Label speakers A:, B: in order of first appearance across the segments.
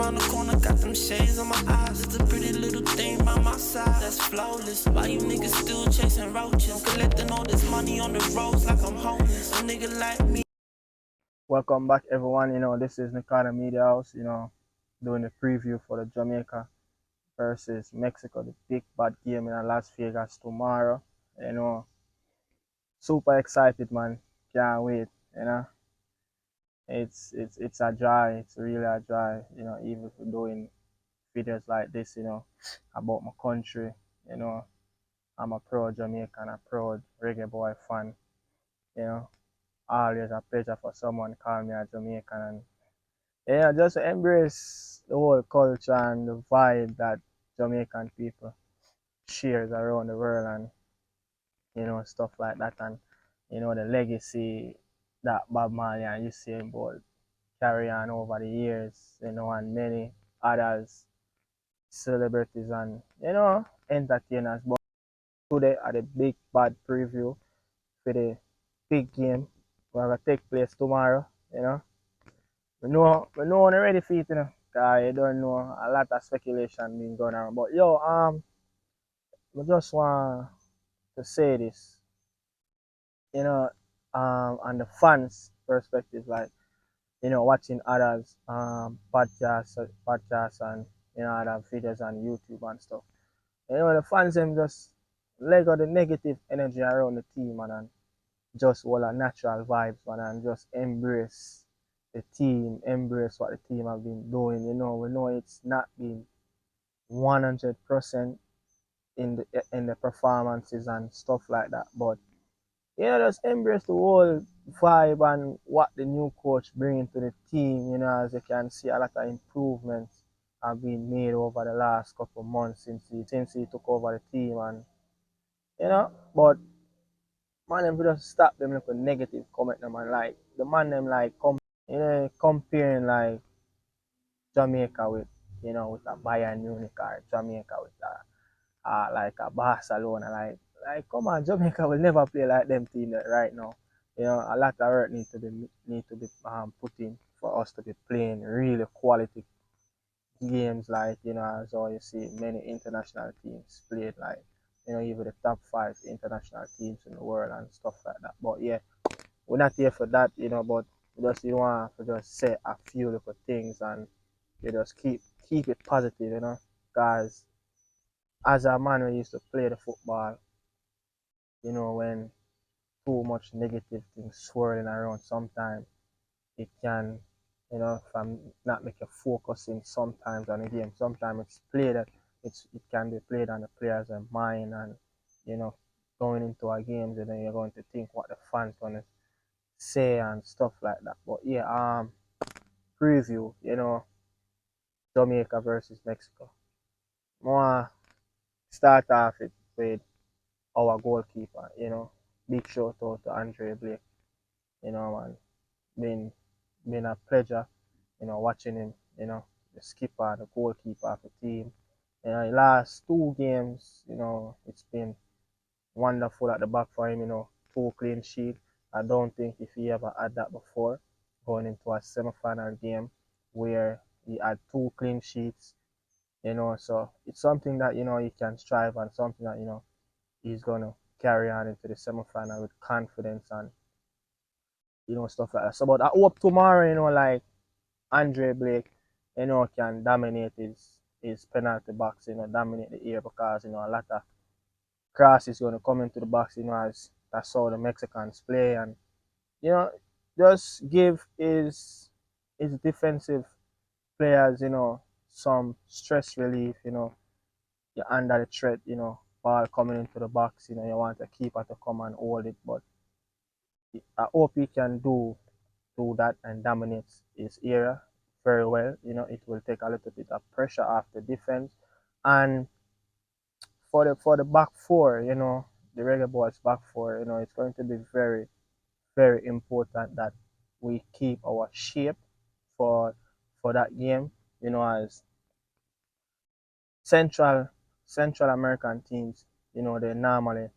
A: around the corner, got them shades on my eyes. It's a pretty little thing by my side that's flawless. Why you niggas still chasing roaches? Collecting all this money on the roads like I'm homeless. A nigga like me.
B: Welcome back, everyone. This is Nicardo Media House, doing the preview for the Jamaica versus Mexico, the big bad game in Las Vegas tomorrow. Super excited, man. Can't wait. It's a joy. It's really a joy. Even for doing videos like this, about my country. I'm a proud Jamaican, a proud reggae boy fan. Always a pleasure for someone call me a Jamaican, and just embrace the whole culture and the vibe that Jamaican people shares around the world, and stuff like that, and the legacy that Bob Marley and Usain Bolt carry on over the years, and many others celebrities and entertainers. But today at the big bad preview for the big game gonna take place tomorrow. We know on ready for it, cause you don't know, a lot of speculation being going on. But I just want to say this, on the fans' perspective, like, watching others podcasts and other videos on YouTube and stuff. The fans them just let go the negative energy around the team, and just all the natural vibes, man, and just embrace the team, embrace what the team have been doing. We know it's not been 100% in the performances and stuff like that, but just embrace the whole vibe and what the new coach bringing to the team. As you can see, a lot of improvements have been made over the last couple of months since he took over the team, and but man, them just stop them like a negative comment them, and like the man them like comparing like Jamaica with with a Bayern Munich, or Jamaica with a like a Barcelona, like come on, Jamaica will never play like them team right now. A lot of work need to be put in for us to be playing really quality games, like as all you see many international teams played, like even the top 5 international teams in the world and stuff like that. But yeah, we're not here for that, but just you want to just say a few little things, and you just keep it positive, because as a man who used to play the football, when too much negative things swirling around, sometimes it can, from not make you focusing sometimes on the game. Sometimes it can be played on the players' mind, and going into a game, and then you're going to think what the fans gonna say and stuff like that. But yeah, preview, Jamaica versus Mexico. More start off it with our goalkeeper, big shout out to Andre Blake, man. Been a pleasure, watching him, the skipper, the goalkeeper of the team. The last 2 games, it's been wonderful at the back for him, 2 clean sheets. I don't think if he ever had that before, going into a semi-final game where he had 2 clean sheets, so it's something that, he can strive, and something that, he's going to carry on into the semi-final with confidence and, stuff like that. So, but I hope tomorrow, like Andre Blake, can dominate his penalty box, dominate the air, because, a lot of crosses going to come into the box, as that's how the Mexicans play, and, just give his defensive players, some stress relief, you're under the threat, ball coming into the box, you want a keeper to come and hold it, but I hope he can do that and dominate his area very well. It will take a little bit of pressure off the defense, and for the back four, the Reggae Boys back four, it's going to be very, very important that we keep our shape for that game, as Central American teams, they normally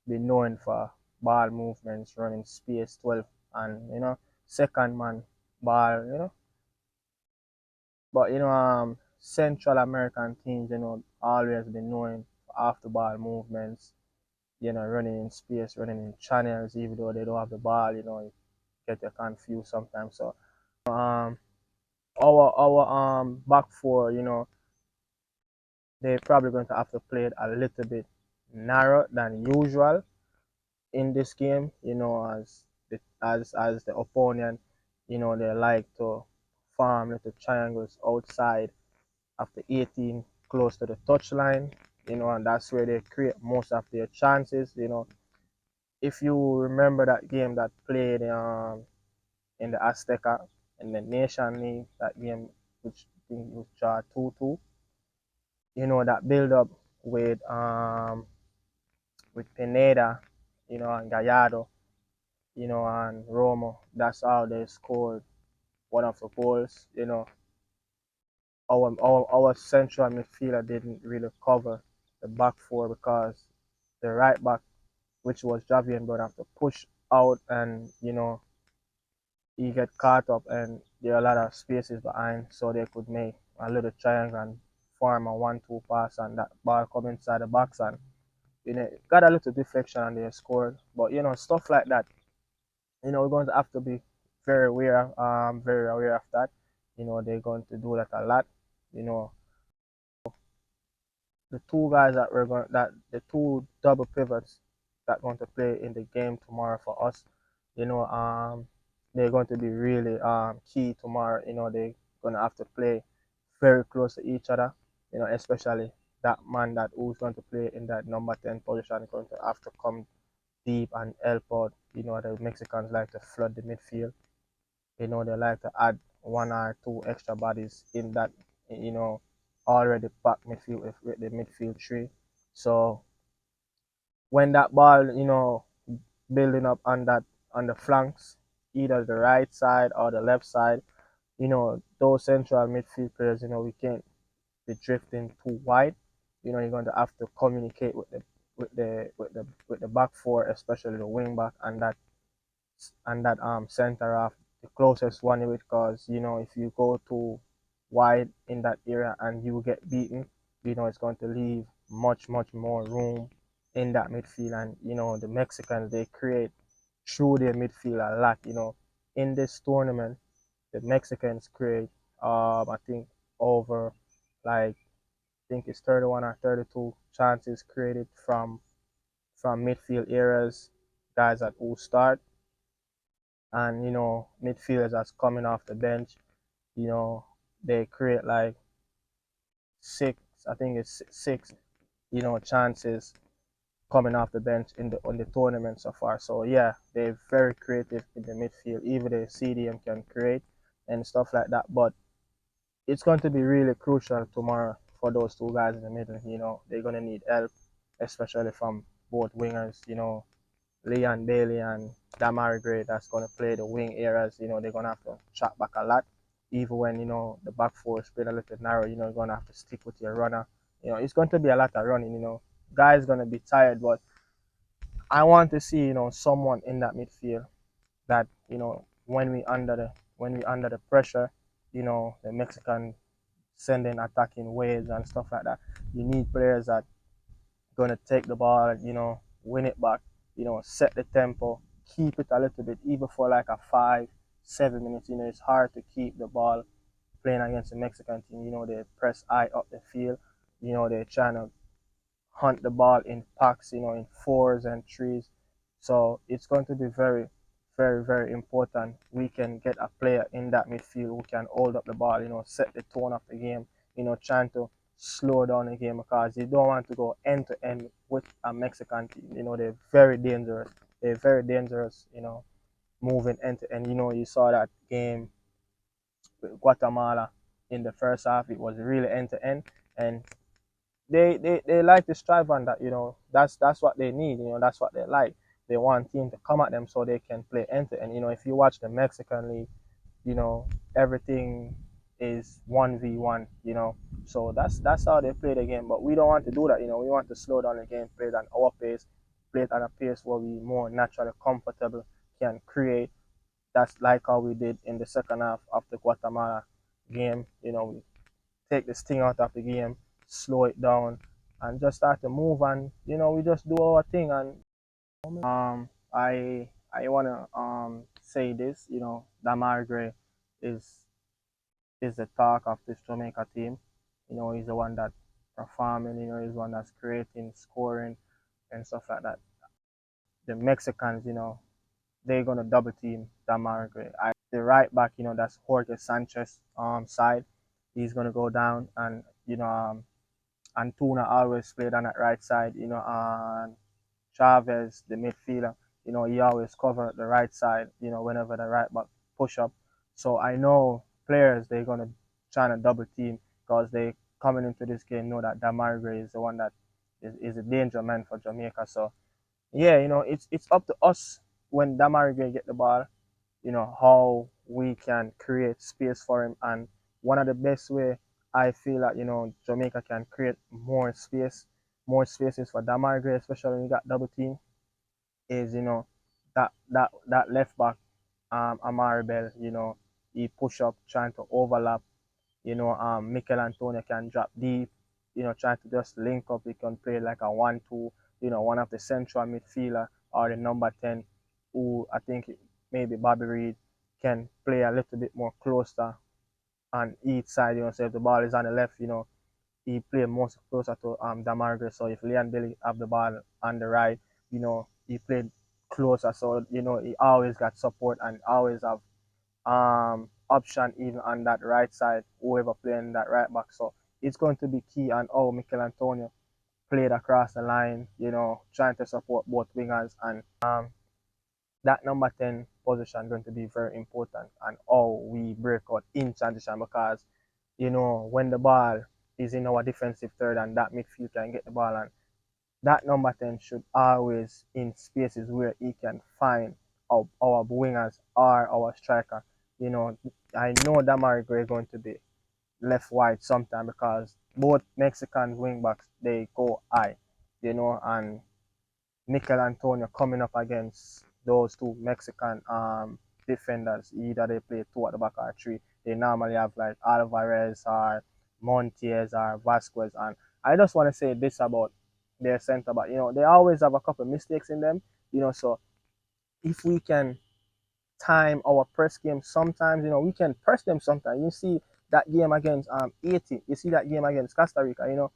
B: be known for ball movements, running space 12, and second man ball, But Central American teams, always been known for off the ball movements, running in space, running in channels, even though they don't have the ball, you get you confused sometimes. So our back four, they're probably going to have to play it a little bit narrow than usual in this game, as the opponent, they like to farm little triangles outside of the 18 close to the touchline, and that's where they create most of their chances. If you remember that game that played in the Azteca in the Nation League, that game which I think was draw 2-2, that build up with Pineda, and Gallardo, and Romo. That's how they scored one of the goals. Our central midfielder didn't really cover the back four because the right back, which was Javier, but have to push out, and he get caught up, and there are a lot of spaces behind, so they could make a little triangle and form a 1-2 pass, and that ball come inside the box, and got a little deflection and they scored. But stuff like that, we're going to have to be very aware of that. They're going to do that a lot. You know, the two guys that we're going that the two double pivots that going to play in the game tomorrow for us, you know, they're going to be really key tomorrow. They're gonna have to play very close to each other. Especially that man that who's going to play in that number 10 position is going to have to come deep and help out. The Mexicans like to flood the midfield. They like to add one or two extra bodies in that, already packed midfield with the midfield three. So when that ball, building up on the flanks, either the right side or the left side, those central midfield players, we can't be drifting too wide. You're going to have to communicate with the back four, especially the wing back and that center half, the closest one with, because if you go too wide in that area and you get beaten, it's going to leave much more room in that midfield. And the Mexicans, they create through their midfield a lot. In this tournament, the Mexicans create I think over, like, I think it's 31 or 32 chances created from midfield areas, guys that will start, and midfielders that's coming off the bench. They create like six, I think it's six, chances coming off the bench on the tournament so far. So yeah, they're very creative in the midfield. Even the CDM can create and stuff like that. But it's going to be really crucial tomorrow for those two guys in the middle. They're gonna need help, especially from both wingers. Leon Bailey and Damarai, that's gonna play the wing areas. They're gonna have to track back a lot. Even when the back four is played a little narrow, you're gonna have to stick with your runner. It's going to be a lot of running. Guys gonna be tired, but I want to see someone in that midfield that when we under the pressure, the Mexican sending attacking waves and stuff like that. You need players that gonna take the ball, win it back, set the tempo, keep it a little bit, even for like a 5-7 minutes. It's hard to keep the ball playing against the Mexican team. They press high up the field. They're trying to hunt the ball in packs, in fours and threes. So it's going to be very important. We can get a player in that midfield who can hold up the ball, set the tone of the game, trying to slow down the game, because you don't want to go end to end with a Mexican team. They're very dangerous. Moving end to end. You saw that game with Guatemala in the first half. It was really end to end, and they like to strive on that. That's what they need. That's what they like. They want team to come at them so they can play end to end. If you watch the Mexican league, everything is 1v1. So that's how they play the game. But we don't want to do that. We want to slow down the game, play it at our pace, play it at a pace where we more naturally comfortable, can create. That's like how we did in the second half of the Guatemala game. We take the sting out of the game, slow it down, and just start to move. And we just do our thing. And I wanna say this. Damarai is the talk of this Jamaica team. He's the one that performing. He's the one that's creating, scoring, and stuff like that. The Mexicans, they're gonna double team Damarai. The right back, that's Jorge Sanchez side. He's gonna go down, and Antuna always played on that right side. And Chavez, the midfielder, he always cover the right side. Whenever the right back push up. So I know players they're gonna try to double team because they coming into this game know that Damarai is the one that is a danger man for Jamaica. So yeah, it's up to us when Damarai get the ball, how we can create space for him. And one of the best way I feel that, Jamaica can create more spaces for Damarai, especially when you got double team, is, that left back, Amari Bell, he push up trying to overlap, Mikel Antonio can drop deep, trying to just link up. He can play like a 1-2, one of the central midfielder or the number 10, who I think maybe Bobby Reed can play a little bit more closer on each side. So if the ball is on the left, he play most closer to Damarai. So if Leon Billy have the ball on the right, he played closer. So he always got support and always have option even on that right side, whoever playing that right back. So it's going to be key on how Mikel Antonio played across the line, trying to support both wingers. And that number 10 position going to be very important, and how we break out in transition, because when the ball is in our defensive third and that midfield can get the ball, and that number 10 should always in spaces where he can find our wingers or our striker. I know Damarai is going to be left wide sometime because both Mexican wing backs they go high, and Mikel Antonio coming up against those two Mexican defenders. Either they play two at the back or three. They normally have like Alvarez or Montiel or Vasquez. And I just want to say this about their centre back. They always have a couple of mistakes in them. So if we can time our press game sometimes, we can press them sometimes. You see that game against Haiti, you see that game against Costa Rica,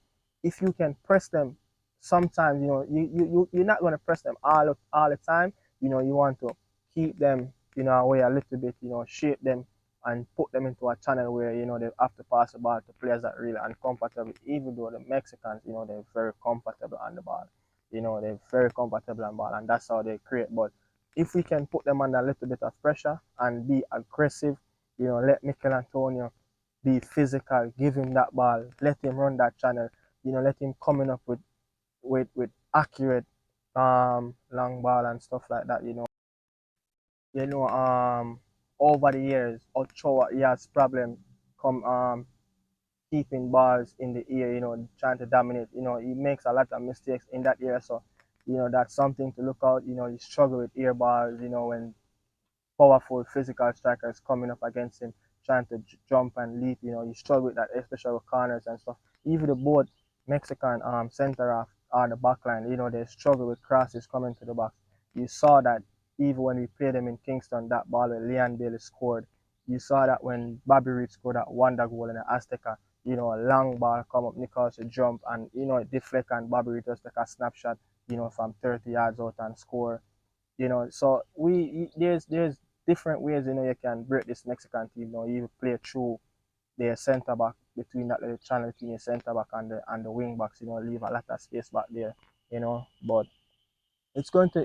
B: if you can press them sometimes, you're not going to press them all the time. You want to keep them, away a little bit, shape them and put them into a channel where, they have to pass the ball to players that really uncomfortable, even though the Mexicans, they're very comfortable on the ball. They're very comfortable on the ball, and that's how they create. But if we can put them under a little bit of pressure and be aggressive, let Mikel Antonio be physical, give him that ball, let him run that channel, let him coming up with accurate long ball and stuff like that. Over the years, Ochoa he has problem come keeping balls in the air, trying to dominate. He makes a lot of mistakes in that area. So, that's something to look out. He struggle with air balls, when powerful physical strikers coming up against him, trying to jump and leap. He struggle with that, especially with corners and stuff. Even the both Mexican center half or the back line, they struggle with crosses coming to the box. You saw that even when we played them in Kingston, that ball with Leon Bailey scored. You saw that when Bobby Reed scored that wonder goal in the Azteca, a long ball come up, Nicholas jump and, it deflect and Bobby Reed just take a snapshot, from 30 yards out and score. So there's different ways, you can break this Mexican team. You play through their centre back, between that little channel between your centre back and the wing backs, leave a lot of space back there, but it's going to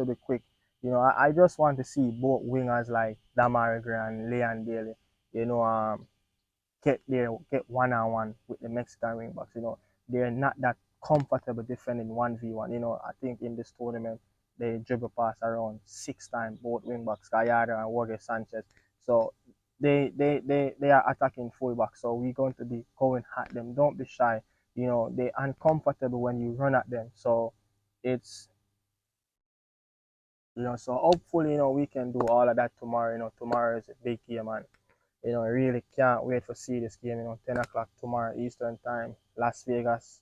B: be quick. I just want to see both wingers like Damarai and Leon Bailey, get one-on-one with the Mexican wing backs. They're not that comfortable defending 1v1. I think in this tournament they dribble past around 6 times, both wing backs, Gallardo and Jorge Sanchez. So they are attacking fullback. So we're going to be going at them. Don't be shy. They're uncomfortable when you run at them. So it's so hopefully we can do all of that tomorrow. Tomorrow is a big game, man. You know, I really can't wait to see this game, 10 o'clock tomorrow Eastern time. Las Vegas,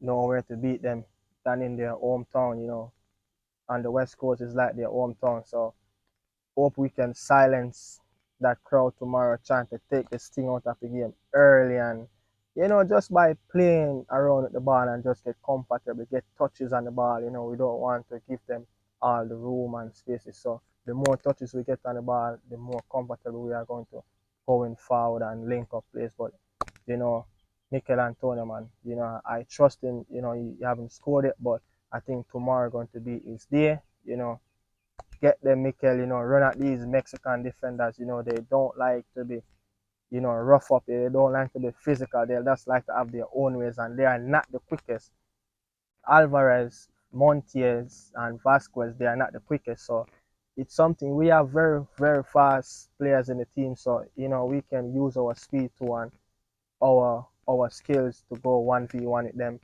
B: nowhere to beat them than in their hometown. On the West Coast is like their hometown. So hope we can silence that crowd tomorrow trying to take this thing out of the game early and just by playing around with the ball and just get comfortable, get touches on the ball. We don't want to give them all the room and spaces. So the more touches we get on the ball, the more comfortable we are going to going forward and link up plays. But you know, Mikel Antonio, man, I trust him. He haven't scored it, but I think tomorrow going to be his day. Get them, Mikel, run at these Mexican defenders. They don't like to be, rough up. They don't like to be physical. They just like to have their own ways, and they are not the quickest. Alvarez, Montiel, and Vasquez, they are not the quickest. So it's something we have very, very fast players in the team. So, we can use our speed to and our skills to go 1v1 with them,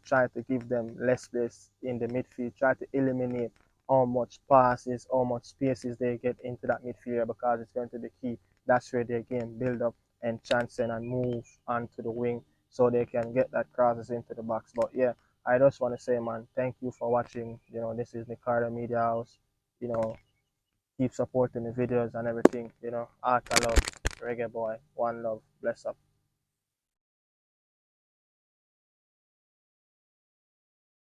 B: try to give them less space in the midfield, try to eliminate how much passes, how much spaces they get into that midfield because it's going to be key. That's where their game build up and chancing and move onto the wing so they can get that crosses into the box. But yeah, I just want to say, man, thank you for watching. This is Nicardo Media House. You know, keep supporting the videos and everything. Art, love, reggae boy, one love, bless up.